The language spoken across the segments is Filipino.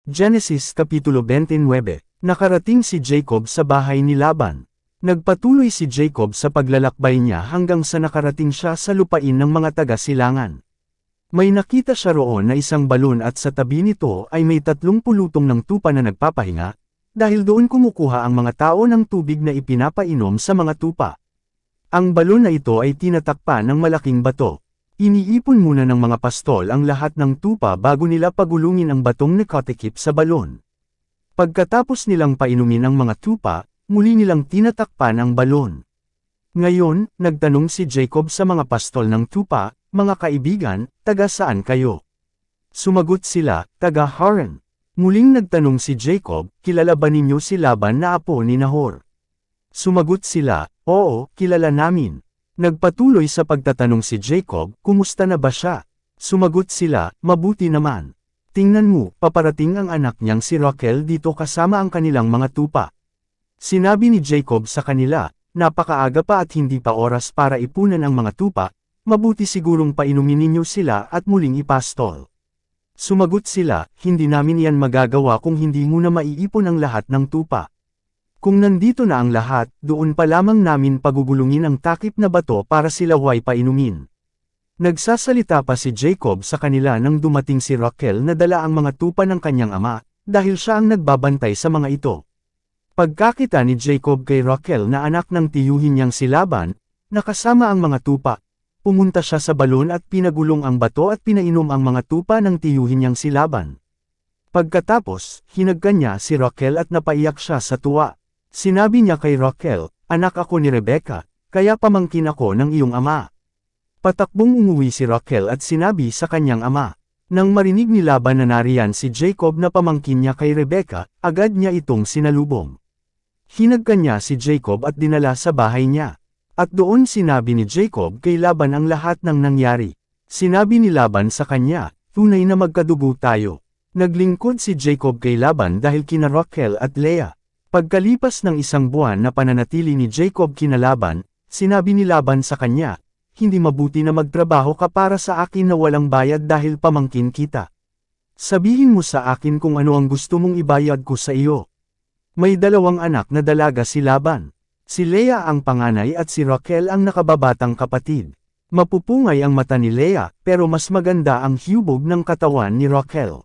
Genesis Kapitulo 29. Nakarating si Jacob sa bahay ni Laban. Nagpatuloy si Jacob sa paglalakbay niya hanggang sa nakarating siya sa lupain ng mga taga-silangan. May nakita siya roon na isang balon at sa tabi nito ay may 30 pulutong ng tupa na nagpapahinga, dahil doon kumukuha ang mga tao ng tubig na ipinapainom sa mga tupa. Ang balon na ito ay tinatakpan ng malaking bato. Iniipon muna ng mga pastol ang lahat ng tupa bago nila pagulungin ang batong nakatikip sa balon. Pagkatapos nilang painumin ang mga tupa, muli nilang tinatakpan ang balon. Ngayon, nagtanong si Jacob sa mga pastol ng tupa, "Mga kaibigan, taga saan kayo?" Sumagot sila, "Taga Haran." Muling nagtanong si Jacob, "Kilala ba ninyo si Laban na apo ni Nahor?" Sumagot sila, "Oo, kilala namin." Nagpatuloy sa pagtatanong si Jacob, "Kumusta na ba siya?" Sumagot sila, "Mabuti naman. Tingnan mo, paparating ang anak niyang si Rachel dito kasama ang kanilang mga tupa." Sinabi ni Jacob sa kanila, "Napakaaga pa at hindi pa oras para ipunan ang mga tupa, mabuti sigurong painumin ninyo sila at muling ipastol." Sumagot sila, "Hindi namin yan magagawa kung hindi muna maiipon ang lahat ng tupa. Kung nandito na ang lahat, doon pa lamang namin pagugulungin ang takip na bato para sila huway painumin." Nagsasalita pa si Jacob sa kanila nang dumating si Rachel na dala ang mga tupa ng kanyang ama, dahil siya ang nagbabantay sa mga ito. Pagkakita ni Jacob kay Rachel na anak ng tiyuhin niyang si Laban, nakasama ang mga tupa, pumunta siya sa balon at pinagulong ang bato at pinainom ang mga tupa ng tiyuhin niyang si Laban. Pagkatapos, hinagkan niya si Rachel at napaiyak siya sa tuwa. Sinabi niya kay Rachel, "Anak ako ni Rebecca, kaya pamangkin ako ng iyong ama." Patakbong umuwi si Rachel at sinabi sa kanyang ama. Nang marinig ni Laban na nariyan si Jacob na pamangkin niya kay Rebecca, agad niya itong sinalubong. Hinagkan niya si Jacob at dinala sa bahay niya. At doon sinabi ni Jacob kay Laban ang lahat ng nangyari. Sinabi ni Laban sa kanya, "Tunay na magkadugo tayo." Naglingkod si Jacob kay Laban dahil kina Rachel at Leah. Pagkalipas ng 1 buwan na pananatili ni Jacob kina Laban, sinabi ni Laban sa kanya, "Hindi mabuti na magtrabaho ka para sa akin na walang bayad dahil pamangkin kita. Sabihin mo sa akin kung ano ang gusto mong ibayad ko sa iyo." May 2 anak na dalaga si Laban. Si Leah ang panganay at si Rachel ang nakababatang kapatid. Mapupungay ang mata ni Leah, pero mas maganda ang hubog ng katawan ni Rachel.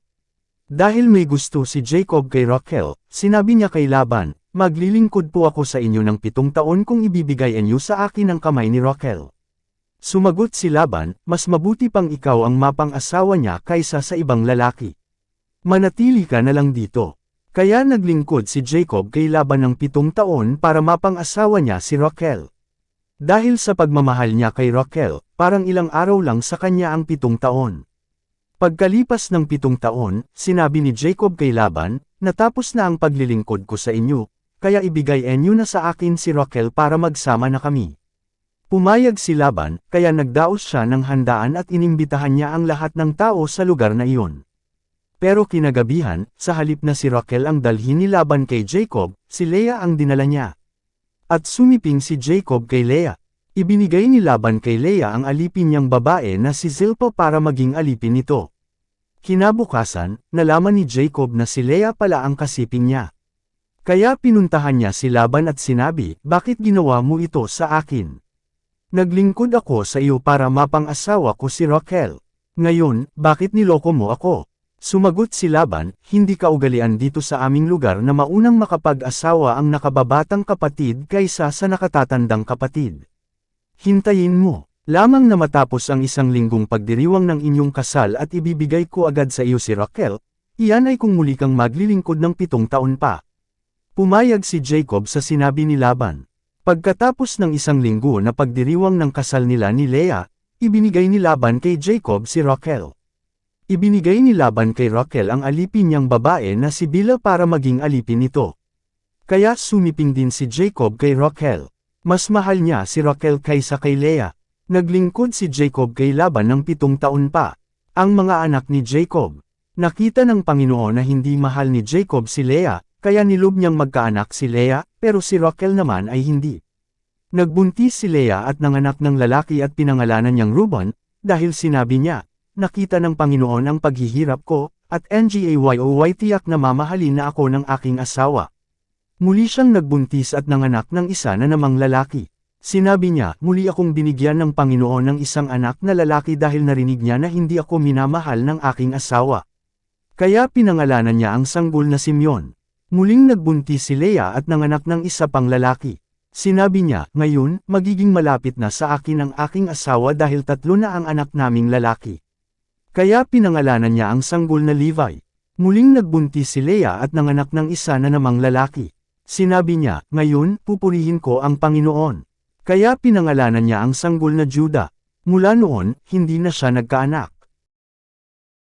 Dahil may gusto si Jacob kay Rachel, sinabi niya kay Laban, "Maglilingkod po ako sa inyo ng 7 taon kung ibibigay niyo sa akin ang kamay ni Rachel." Sumagot si Laban, "Mas mabuti pang ikaw ang mapang-asawa niya kaysa sa ibang lalaki. Manatili ka na lang dito." Kaya naglingkod si Jacob kay Laban ng 7 taon para mapang-asawa niya si Rachel. Dahil sa pagmamahal niya kay Rachel, parang ilang araw lang sa kanya ang 7 taon. Pagkalipas ng 7 taon, sinabi ni Jacob kay Laban, "Natapos na ang paglilingkod ko sa inyo, kaya ibigay niyo na sa akin si Rachel para magsama na kami." Pumayag si Laban, kaya nagdaos siya ng handaan at inimbitahan niya ang lahat ng tao sa lugar na iyon. Pero kinagabihan, sa halip na si Rachel ang dalhin ni Laban kay Jacob, si Leah ang dinala niya. At sumiping si Jacob kay Leah. Ibinigay ni Laban kay Leah ang alipin niyang babae na si Zilpah para maging alipin nito. Kinabukasan, nalaman ni Jacob na si Leah pala ang kasiping niya. Kaya pinuntahan niya si Laban at sinabi, "Bakit ginawa mo ito sa akin? Naglingkod ako sa iyo para mapang-asawa ko si Rachel. Ngayon, bakit niloko mo ako?" Sumagot si Laban, "Hindi kaugalian dito sa aming lugar na maunang makapag-asawa ang nakababatang kapatid kaysa sa nakatatandang kapatid. Hintayin mo lamang na matapos ang 1 linggong pagdiriwang ng inyong kasal at ibibigay ko agad sa iyo si Rachel, iyan ay kung muli kang maglilingkod ng 7 taon pa." Pumayag si Jacob sa sinabi ni Laban. Pagkatapos ng 1 linggo na pagdiriwang ng kasal nila ni Leah, ibinigay ni Laban kay Jacob si Rachel. Ibinigay ni Laban kay Rachel ang alipin niyang babae na si Bilhah para maging alipin nito. Kaya sumiping din si Jacob kay Rachel. Mas mahal niya si Rachel kaysa kay Leah. Naglingkod si Jacob kay Laban ng 7 taon pa. Ang mga anak ni Jacob. Nakita ng Panginoon na hindi mahal ni Jacob si Leah, kaya nilob niyang magkaanak si Leah, pero si Rachel naman ay hindi. Nagbuntis si Leah at nanganak ng lalaki at pinangalanan niyang Reuben, dahil sinabi niya, "Nakita ng Panginoon ang paghihirap ko, At ngayoy tiyak na mamahalin na ako ng aking asawa. Muli siyang nagbuntis at nanganak ng isa na namang lalaki. Sinabi niya, muli akong binigyan ng Panginoon ng isang anak na lalaki dahil narinig niya na hindi ako minamahal ng aking asawa. Kaya pinangalanan niya ang sanggol na Simeon. Muling nagbuntis si Leah at nanganak ng isa pang lalaki. Sinabi niya, ngayon, magiging malapit na sa akin ang aking asawa dahil 3 na ang anak naming lalaki. Kaya pinangalanan niya ang sanggol na Levi. Muling nagbuntis si Leah at nanganak ng isa na namang lalaki. Sinabi niya, ngayon, pupurihin ko ang Panginoon. Kaya pinangalanan niya ang sanggol na Juda. Mula noon, hindi na siya nagkaanak.